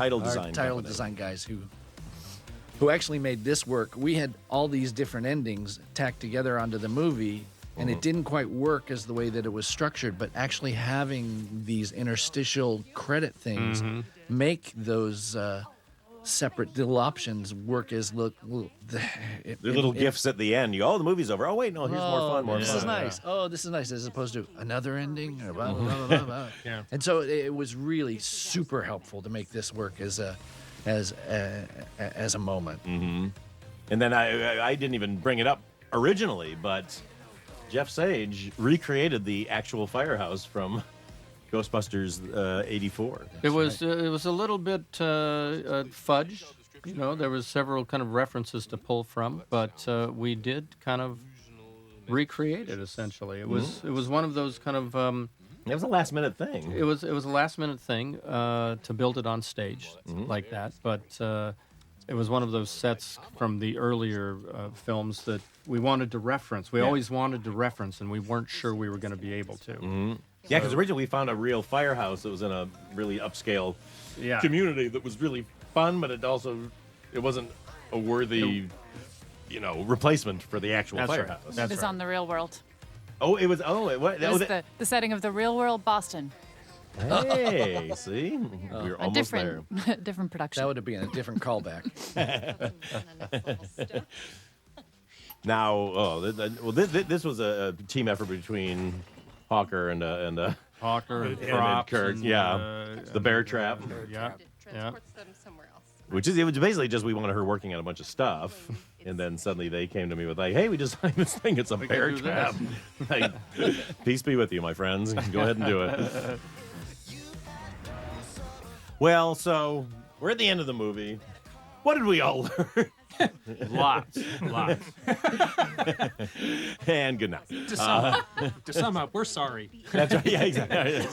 Title company. design guys who actually made this work. We had all these different endings tacked together onto the movie, and it didn't quite work as the way that it was structured, but actually having these interstitial credit things make those separate little options work as the little gifts at the end. The movie's over. Oh wait, no, here's more fun. This is nice. Oh, this is nice, as opposed to another ending or blah, blah, blah, blah, blah. Yeah. And so it was really super helpful to make this work as a moment. And then I didn't even bring it up originally, but Jeff Sage recreated the actual firehouse from Ghostbusters '84. It was a little bit fudged. There was several kind of references to pull from, but we did kind of recreate it essentially. It was one of those kind of. It was a last minute thing. It was a last minute thing to build it on stage like that, but it was one of those sets from the earlier films that we wanted to reference. We always wanted to reference, and we weren't sure we were going to be able to. Yeah, because originally we found a real firehouse that was in a really upscale community that was really fun, but it wasn't a worthy, replacement for the actual firehouse. Right. That's It was on The Real World. Oh, it was. It was the setting of The Real World, Boston. Hey, see, we were almost there. Different production. That would have been a different callback. Now, this was a team effort between Hawker and Hawker and Kirk, the bear trap. Yeah. Which is, it was basically just we wanted her working on a bunch of stuff, and then suddenly they came to me with like, "Hey, we designed this thing. It's a bear trap." Like, peace be with you, my friends. Go ahead and do it. Well, so we're at the end of the movie. What did we all learn? Lots. And good night. To sum up, we're sorry. That's right. Yeah, exactly.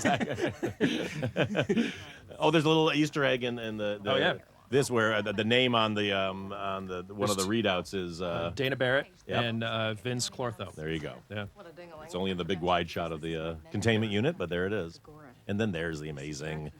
Oh, there's a little Easter egg in the this where the name on the one of the readouts is Dana Barrett and Vince Clortho. There you go. Yeah. It's only in the big wide shot of the containment unit, but there it is. And then there's the amazing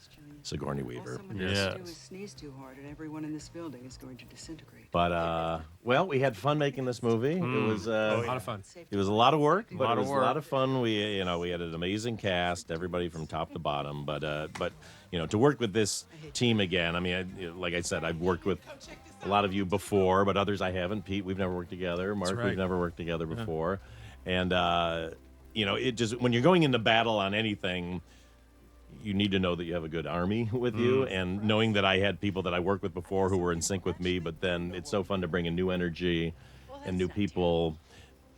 Sigourney Weaver. Yes. Sneeze too hard, and everyone in this building is going to disintegrate. But we had fun making this movie. It was A lot of fun. It was a lot of work, but it was work. a lot of fun. We had an amazing cast, everybody from top to bottom. But to work with this team again. I mean, like I said, I've worked with a lot of you before, but others I haven't. Pete, we've never worked together. Mark, we've never worked together before. And it just, when you're going into battle on anything, you need to know that you have a good army with you, and knowing that I had people that I worked with before who were in sync with me, but then it's so fun to bring in new energy and new people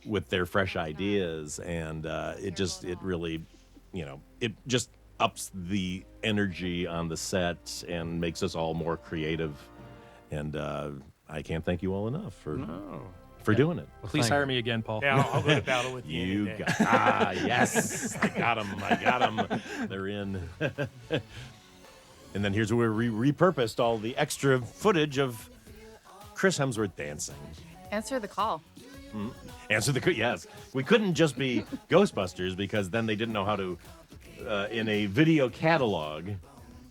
with their fresh ideas, and it really it just ups the energy on the set and makes us all more creative, and I can't thank you all enough for doing it. Please hire me again, Paul. Yeah, I'll go to battle with you. You got yes, I got them. They're in. And then here's where we repurposed all the extra footage of Chris Hemsworth dancing. Answer the call. Yes. We couldn't just be Ghostbusters because then they didn't know how to in a video catalog.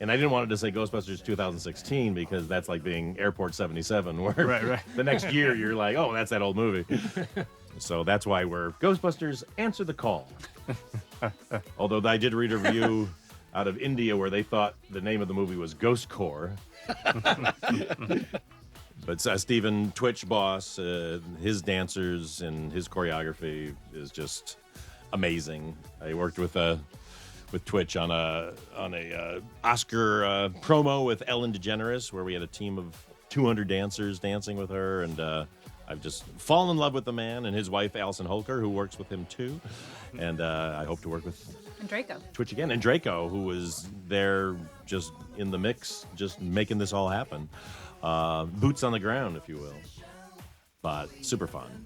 And I didn't want it to say Ghostbusters 2016 because that's like being Airport 77, where the next year you're like, oh, that's that old movie. So that's why we're Ghostbusters Answer the Call. Although I did read a review out of India where they thought the name of the movie was Ghost Core. But Stephen Twitch Boss, his dancers and his choreography is just amazing. I worked with Twitch on a Oscar promo with Ellen DeGeneres, where we had a team of 200 dancers dancing with her, and I've just fallen in love with the man and his wife Allison Holker, who works with him too, and I hope to work with Draco. Twitch again, and Draco, who was there just in the mix, just making this all happen. Boots on the ground, if you will, but super fun.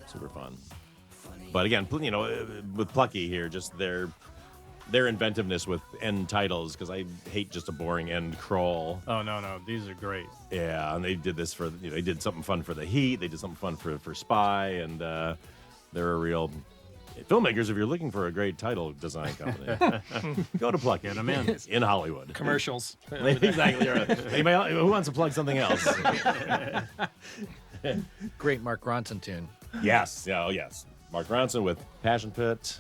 But again, with Plucky here, just their inventiveness with end titles, because I hate just a boring end crawl. Oh, no. These are great. Yeah, and they did this for, they did something fun for The Heat. They did something fun for Spy, and they're a real Filmmakers, if you're looking for a great title design company, go to Pluck. Get 'em in. In Hollywood. Commercials. Exactly. Right. Anybody else, who wants to plug something else? Great Mark Ronson tune. Yes. Yeah. Oh, yes. Mark Ronson with Passion Pit,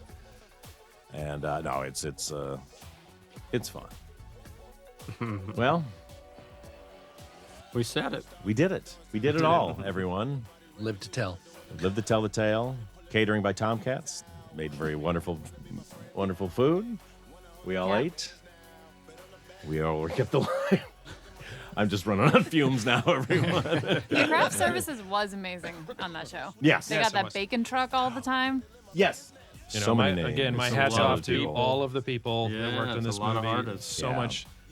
and no, it's fun. Well, We said it. we did it. We did it all, everyone. Live to tell. Live to tell the tale. Catering by Tomcats. Made very wonderful, wonderful food. We all Yeah. ate. We all kept the line. I'm just running on fumes now, everyone. The craft services was amazing on that show. Yes. They Yes, got it that was. bacon truck all the time. Yes. You know, So many my, names. again, my It's a hats lot off of to people. all of the people that Yeah, worked on it's a this lot of movie. artists.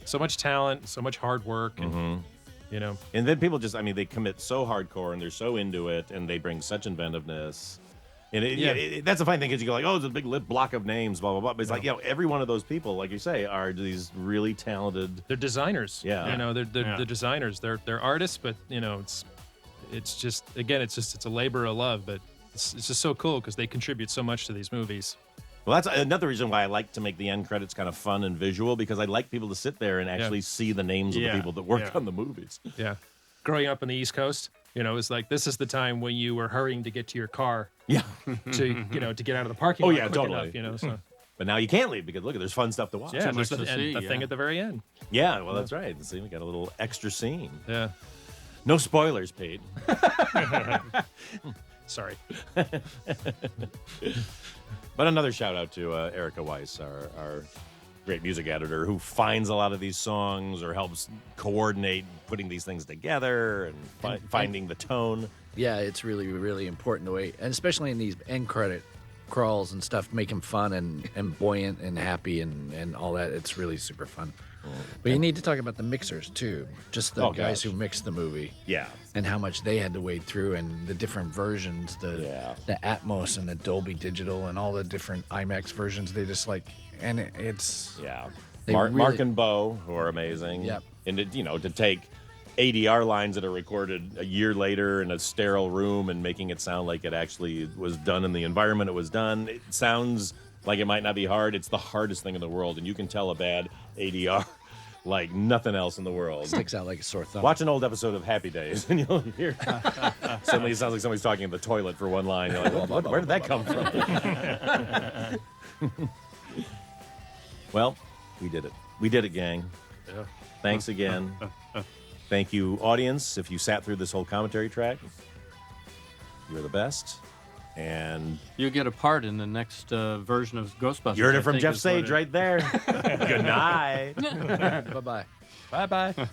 So much talent, so much hard work, and you know, And then people just, I mean, they commit so hardcore and they're so into it and they bring such inventiveness. And that's the fine thing, because you go like, oh, it's a big lit block of names, blah, blah, blah. But it's like, every one of those people, like you say, are these really talented. they're designers. Yeah. you know, they're Yeah. designers. They're artists, but you know, it's just again, it's a labor of love, but it's just so cool because they contribute so much to these movies. Well, that's another reason why I like to make the end credits kind of fun and visual, because I like people to sit there and actually see the names of the Yeah. people that worked Yeah. on the movies. Yeah, growing up on the East Coast, you know, it's like this is the time when you were hurrying to get to your car Yeah. to to get out of the parking Oh, lot yeah, quick totally. enough, you know. So But now you can't leave because, look, there's fun stuff to watch. yeah, much there's the, to and see, the thing yeah. at the very end. Yeah, well, that's right. See, we got a little extra scene. Yeah, No spoilers, Pete. sorry. But another shout out to Erica Weiss, our great music editor, who finds a lot of these songs or helps coordinate putting these things together and finding the tone. Yeah, it's really, really important the way, and especially in these end credit crawls and stuff, make them fun and buoyant and happy and all that. It's really super fun. But you need to talk about the mixers too, just the Oh, guys gosh. who mixed the movie. Yeah. And how much they had to wade through, and the different versions, the Atmos and the Dolby Digital, and all the different IMAX versions. They just and it's Yeah. They Mark really- and Bo, who are amazing. Yep. And to take ADR lines that are recorded a year later in a sterile room and making it sound like it actually was done in the environment it was done. It sounds like it might not be hard. It's the hardest thing in the world, and you can tell a bad ADR like nothing else in the world. sticks out like a sore thumb. Watch an old episode of Happy Days, and you'll hear suddenly it sounds like somebody's talking in the toilet for one line. You're like, where did that come from? Well, we did it. We did it, gang. Yeah. Thanks again. Thank you, audience. If you sat through this whole commentary track, you're the best. And You get a part in the next version of Ghostbusters. you heard I it from think Jeff is what Sage right there. Good night. Bye-bye. Bye bye. on